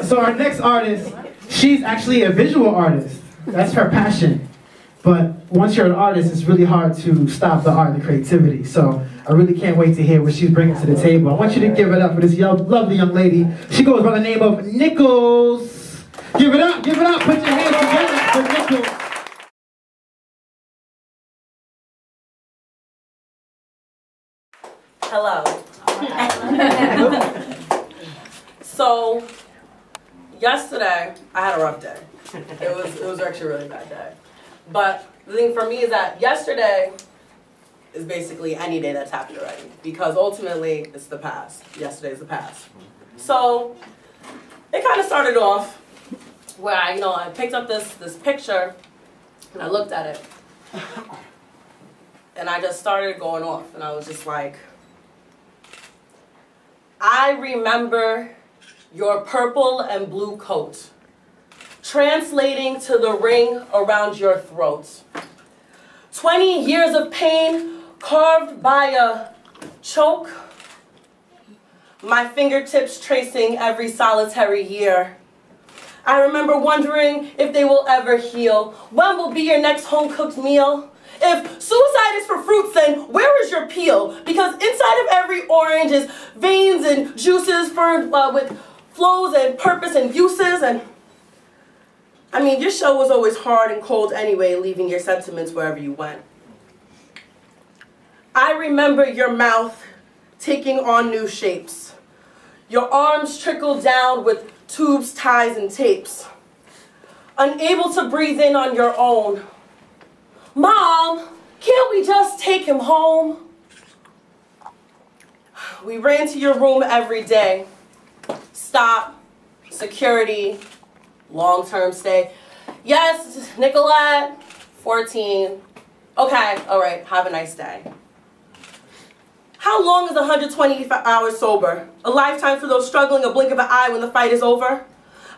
So our next artist, she's actually a visual artist. That's her passion. But once you're an artist, it's really hard to stop the art and the creativity. So I really can't wait to hear what she's bringing to the table. I want you to give it up for this lovely young lady. She goes by the name of Nickelz. Give it up, put your hands together for Nickelz. Hello. So, yesterday, I had a rough day. It was actually a really bad day. But the thing for me is that yesterday is basically any day that's happened already. Because ultimately, it's the past. Yesterday's the past. So, it kind of started off where I picked up this picture and I looked at it. And I just started going off. And I was just like, I remember your purple and blue coat, translating to the ring around your throat. 20 years of pain carved by a choke, my fingertips tracing every solitary year. I remember wondering if they will ever heal. When will be your next home-cooked meal? If suicide is for fruits, then where is your peel? Because inside of every orange is veins and juices with flows and purpose and uses. And I mean, your show was always hard and cold anyway, leaving your sentiments wherever you went. I remember your mouth taking on new shapes. Your arms trickled down with tubes, ties, and tapes. Unable to breathe in on your own. Mom, can't we just take him home? We ran to your room every day. Stop, security, long-term stay. Yes, Nicolette, 14. Okay, all right, have a nice day. How long is 120 hours sober? A lifetime for those struggling, a blink of an eye when the fight is over?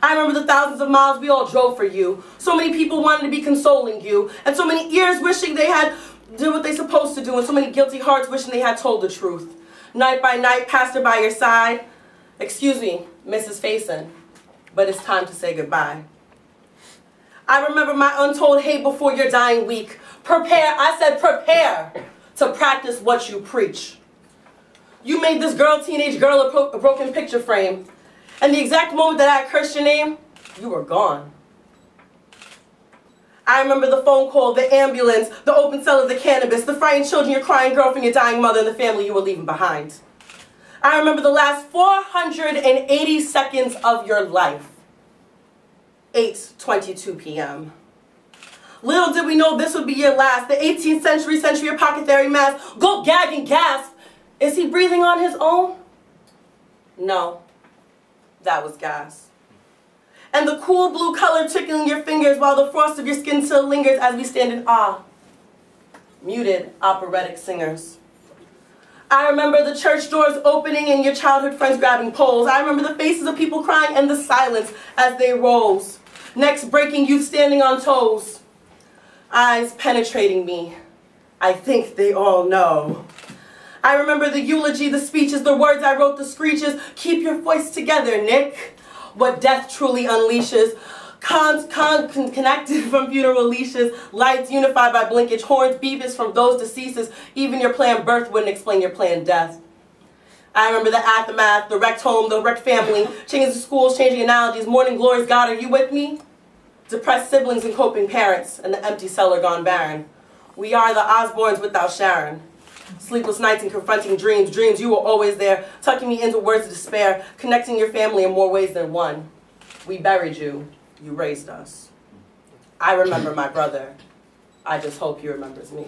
I remember the thousands of miles we all drove for you. So many people wanted to be consoling you. And so many ears wishing they had did what they supposed to do. And so many guilty hearts wishing they had told the truth. Night by night, pastor by your side. Excuse me, Mrs. Faison, but it's time to say goodbye. I remember my untold hate before your dying week. Prepare, I said prepare to practice what you preach. You made this teenage girl a broken picture frame. And the exact moment that I cursed your name, you were gone. I remember the phone call, the ambulance, the open cell of the cannabis, the frightened children, your crying girlfriend, your dying mother, and the family you were leaving behind. I remember the last 480 seconds of your life. 8:22 p.m. Little did we know this would be your last. The 18th century apothecary mass. Go gag and gasp. Is he breathing on his own? No. That was gas. And the cool blue color tickling your fingers while the frost of your skin still lingers as we stand in awe. Muted operatic singers. I remember the church doors opening and your childhood friends grabbing poles. I remember the faces of people crying and the silence as they rose. Necks breaking, youth standing on toes. Eyes penetrating me. I think they all know. I remember the eulogy, the speeches, the words I wrote, the screeches. Keep your voice together, Nick. What death truly unleashes. Connected from funeral leashes. Lights unified by blinkage. Horns, beepers from those deceases. Even your planned birth wouldn't explain your planned death. I remember the aftermath, the wrecked home, the wrecked family. Changing schools, changing analogies. Morning glories, God, are you with me? Depressed siblings and coping parents. And the empty cellar gone barren. We are the Osbournes without Sharon. Sleepless nights and confronting dreams. Dreams you were always there, tucking me into words of despair, connecting your family in more ways than one. We buried you. You raised us. I remember my brother. I just hope he remembers me.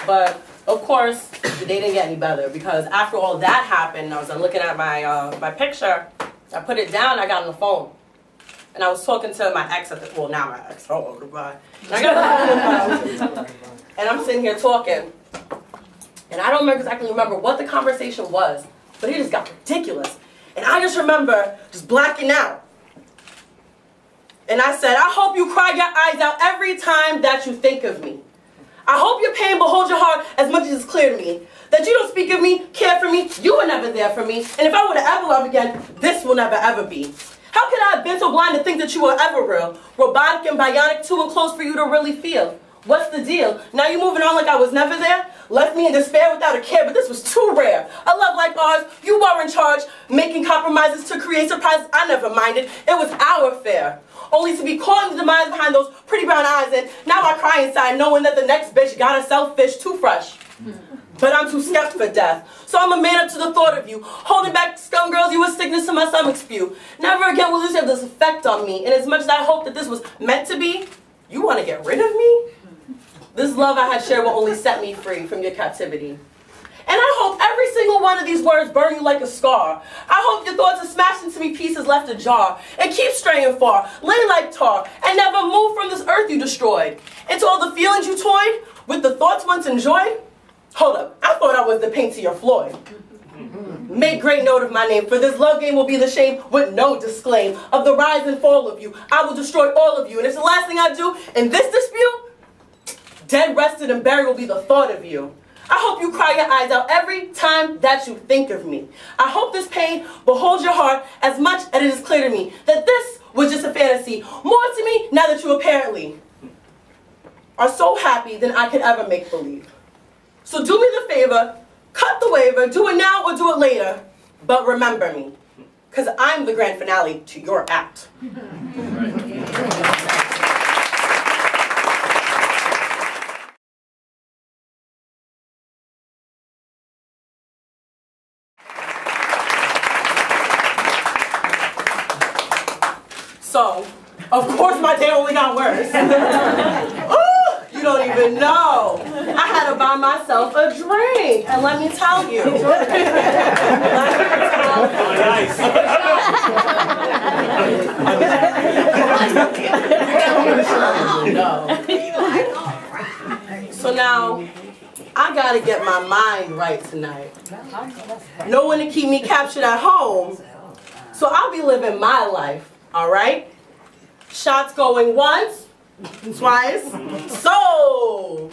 But, of course, the day didn't get any better because after all that happened, I was looking at my picture. I put it down, I got on the phone. And I was talking to my ex at the, well, now my ex, oh, goodbye. And I'm sitting here talking. And I don't exactly remember what the conversation was, but it just got ridiculous. And I just remember just blacking out. And I said, I hope you cry your eyes out every time that you think of me. I hope your pain beholds your heart as much as it's clear to me. That you don't speak of me, care for me, you were never there for me. And if I were to ever love again, this will never ever be. How could I have been so blind to think that you were ever real? Robotic and bionic, too enclosed for you to really feel. What's the deal? Now you moving on like I was never there? Left me in despair without a care, but this was too rare. A love like ours, you were in charge, making compromises to create surprises. I never minded. It was our affair. Only to be caught in the demise behind those pretty brown eyes, and now I cry inside knowing that the next bitch got herself fish too fresh. But I'm too skept for death, so I'm a man up to the thought of you. Holding back scum girls, you were sickness to my stomach spew. Never again will this have this effect on me, and as much as I hope that this was meant to be, you want to get rid of me? This love I had shared will only set me free from your captivity. And I hope every single one of these words burn you like a scar. I hope your thoughts are smashed into me pieces left ajar, and keep straying far, lay like tar, and never move from this earth you destroyed. Into all the feelings you toyed, with the thoughts once enjoyed. Hold up, I thought I was the paint to your Floyd. Make great note of my name, for this love game will be the shame with no disclaim of the rise and fall of you. I will destroy all of you, and it's the last thing I do in this dispute. Dead, rested, and buried will be the thought of you. I hope you cry your eyes out every time that you think of me. I hope this pain beholds your heart as much as it is clear to me that this was just a fantasy. More to me now that you apparently are so happy than I could ever make believe. So do me the favor, cut the waiver, do it now or do it later, but remember me, because I'm the grand finale to your act. So, of course my day only got worse. Ooh, you don't even know. I had to buy myself a drink, and let me tell you. So now, I gotta get my mind right tonight. No one to keep me captured at home, so I'll be living my life. All right? Shots going once, twice, sold.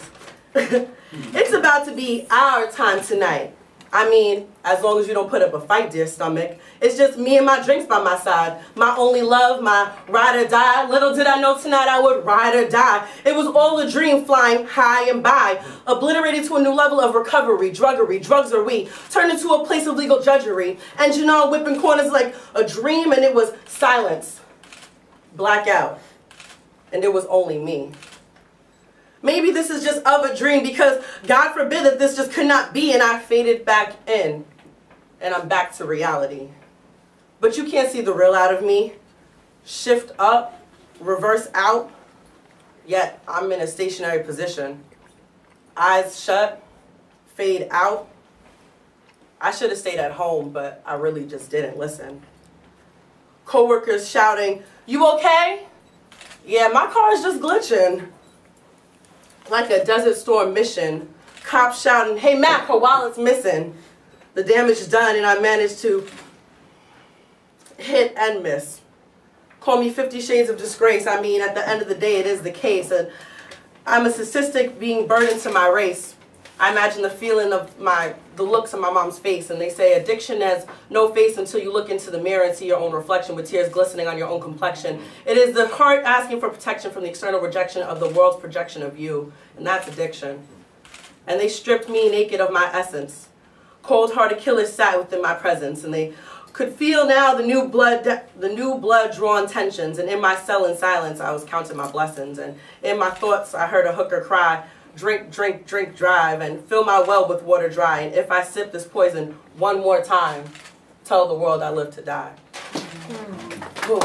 It's about to be our time tonight. I mean, as long as you don't put up a fight, dear stomach. It's just me and my drinks by my side. My only love, my ride or die. Little did I know tonight I would ride or die. It was all a dream flying high and by. Obliterated to a new level of recovery, druggery, drugs are we. Turned into a place of legal judgery. And you know, whipping corners like a dream, and it was silence. Blackout. And it was only me. Maybe this is just of a dream because God forbid that this just could not be, and I faded back in and I'm back to reality. But you can't see the real out of me. Shift up, reverse out, yet I'm in a stationary position. Eyes shut, fade out. I should have stayed at home, but I really just didn't listen. Coworkers shouting, "You okay?" Yeah, my car is just glitching. Like a Desert Storm mission. Cops shouting, "Hey Mac, her wallet's missing." The damage done, and I managed to hit and miss. Call me 50 Shades of Disgrace. I mean, at the end of the day, it is the case. And I'm a statistic being burdened to my race. I imagine the feeling of the looks on my mom's face, and they say addiction has no face until you look into the mirror and see your own reflection with tears glistening on your own complexion. It is the heart asking for protection from the external rejection of the world's projection of you, and that's addiction. And they stripped me naked of my essence. Cold-hearted killers sat within my presence, and they could feel now the new blood drawn tensions. And in my cell in silence, I was counting my blessings. And in my thoughts, I heard a hooker cry, "Drink, drink, drink, drive, and fill my well with water dry. And if I sip this poison one more time, tell the world I live to die." Boom.